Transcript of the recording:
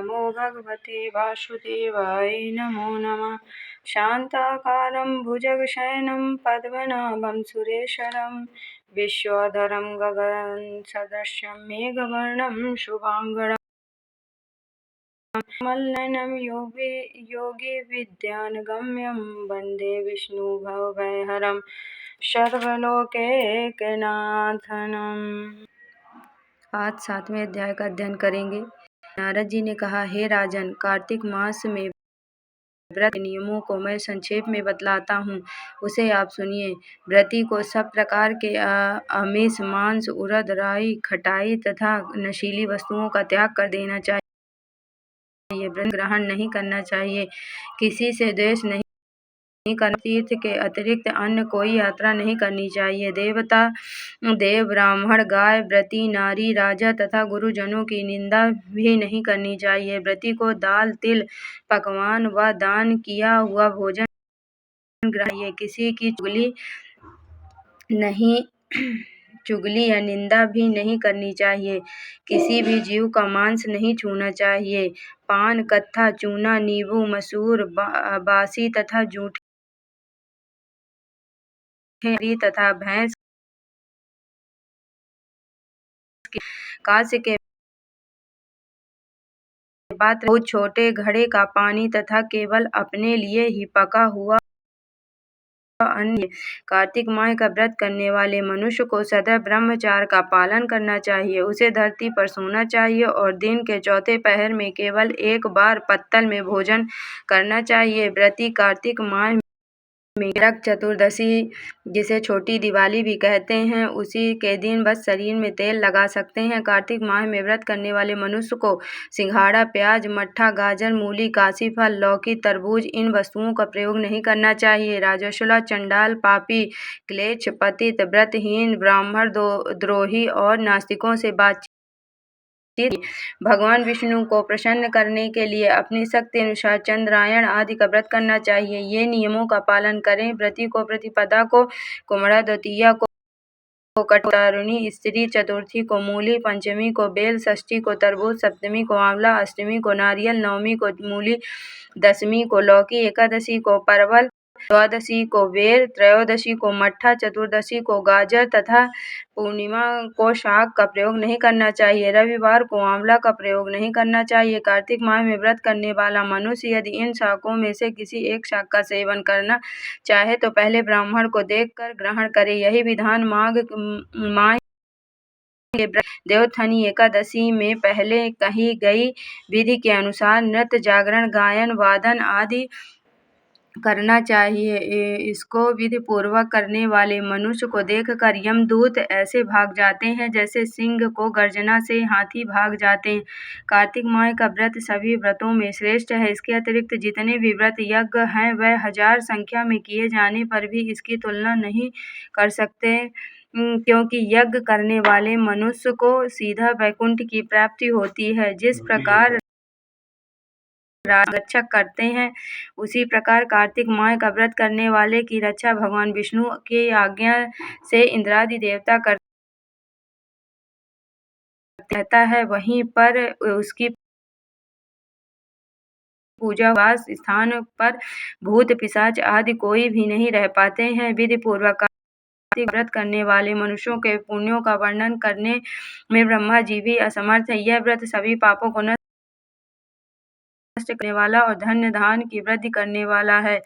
नमो भगवते वासुदेवाय नमो नमः। शान्ताकारं भुजगशयनं पद्मनाभं सुरेशरं विश्वोदरं गगनसदृशं मेघवर्णं शुभाङ्गं कमलनयनं योगिविद्यानगम्यं वन्दे विष्णुभवभयहरं सर्वलोकैकनाथम्। आज 7वें अध्याय का अध्ययन करेंगे। नारद जी ने कहा, हे राजन, कार्तिक मास में व्रत के नियमों को मैं संक्षेप में बतलाता हूँ, उसे आप सुनिए। व्रती को सब प्रकार के आमिष, मांस, उड़द, राई, खटाई तथा नशीली वस्तुओं का त्याग कर देना चाहिए। व्रत ग्रहण नहीं करना चाहिए, किसी से द्वेष नहीं करना, तीर्थ के अतिरिक्त अन्य कोई यात्रा नहीं करनी चाहिए। देवता, देव, ब्राह्मण, गाय, व्रती, नारी, राजा तथा गुरुजनों की निंदा भी नहीं करनी चाहिए। व्रती को दाल, तिल, पकवान व दान किया हुआ भोजन ग्रहण चाहिए। किसी की चुगली या निंदा भी नहीं करनी चाहिए। किसी भी जीव का मांस नहीं छूना चाहिए। पान, कत्था, चूना, नींबू, मसूर, बासी तथा जूठे तथा भैंस कांस्य के पात्र, बहुत छोटे घड़े का पानी तथा केवल अपने लिए ही पका हुआ अन्न। कार्तिक माह का व्रत करने वाले मनुष्य को सदैव ब्रह्मचार्य का पालन करना चाहिए। उसे धरती पर सोना चाहिए और दिन के चौथे पहर में केवल एक बार पत्तल में भोजन करना चाहिए। व्रती कार्तिक माह में नरक चतुर्दशी, जिसे छोटी दिवाली भी कहते हैं, उसी के दिन बस शरीर में तेल लगा सकते हैं। कार्तिक माह में व्रत करने वाले मनुष्य को सिंघाड़ा, प्याज, मट्ठा, गाजर, मूली, काशी फल, लौकी, तरबूज इन वस्तुओं का प्रयोग नहीं करना चाहिए। राजसुला, चंडाल, पापी, क्लेच्छ, पतित, व्रतहीन, ब्राह्मण द्रोही और नास्तिकों से बातचीत। भगवान विष्णु को प्रसन्न करने के लिए अपनी शक्ति अनुसार चंद्रायण आदि का व्रत करना चाहिए। ये नियमों का पालन करें। व्रती को प्रतिपदा को कुमड़ा, द्वितीया को कटोतारुणी, स्त्री चतुर्थी को मूली, पंचमी को बेल, षष्ठी को तरबूज, सप्तमी को आंवला, अष्टमी को नारियल, नवमी को मूली, दशमी को लौकी, एकादशी को परवल, द्वादशी को बेर, त्रयोदशी को मट्ठा, चतुर्दशी को गाजर तथा पूर्णिमा को शाक का प्रयोग नहीं करना चाहिए। रविवार को आंवला का प्रयोग नहीं करना चाहिए। कार्तिक माह में व्रत करने वाला मनुष्य यदि इन शाकों में से किसी एक शाक का सेवन करना चाहे तो पहले ब्राह्मण को देखकर ग्रहण करे। यही विधान माघ माह देवोत्थानी एकादशी में पहले कही गई विधि के अनुसार नृत्य, जागरण, गायन, वादन आदि करना चाहिए। इसको विधि पूर्वक करने वाले मनुष्य को देखकर यमदूत ऐसे भाग जाते हैं जैसे सिंह को गर्जना से हाथी भाग जाते हैं। कार्तिक माह का व्रत सभी व्रतों में श्रेष्ठ है। इसके अतिरिक्त जितने भी व्रत यज्ञ हैं वह हजार संख्या में किए जाने पर भी इसकी तुलना नहीं कर सकते, क्योंकि यज्ञ करने वाले मनुष्य को सीधा वैकुंठ की प्राप्ति होती है। जिस प्रकार रक्षक करते हैं, उसी प्रकार कार्तिक माह का व्रत करने वाले की रक्षा भगवान विष्णु की आज्ञा से इंद्रादि देवता करता है। वहीं पर उसकी पूजा वास स्थान पर भूत पिशाच आदि कोई भी नहीं रह पाते हैं। विधि पूर्वक कार्तिक व्रत करने वाले मनुष्यों के पुण्यों का वर्णन करने में ब्रह्मा जी भी असमर्थ है। यह व्रत सभी पापों को नष्ट करने वाला और धन्य धान की वृद्धि करने वाला है।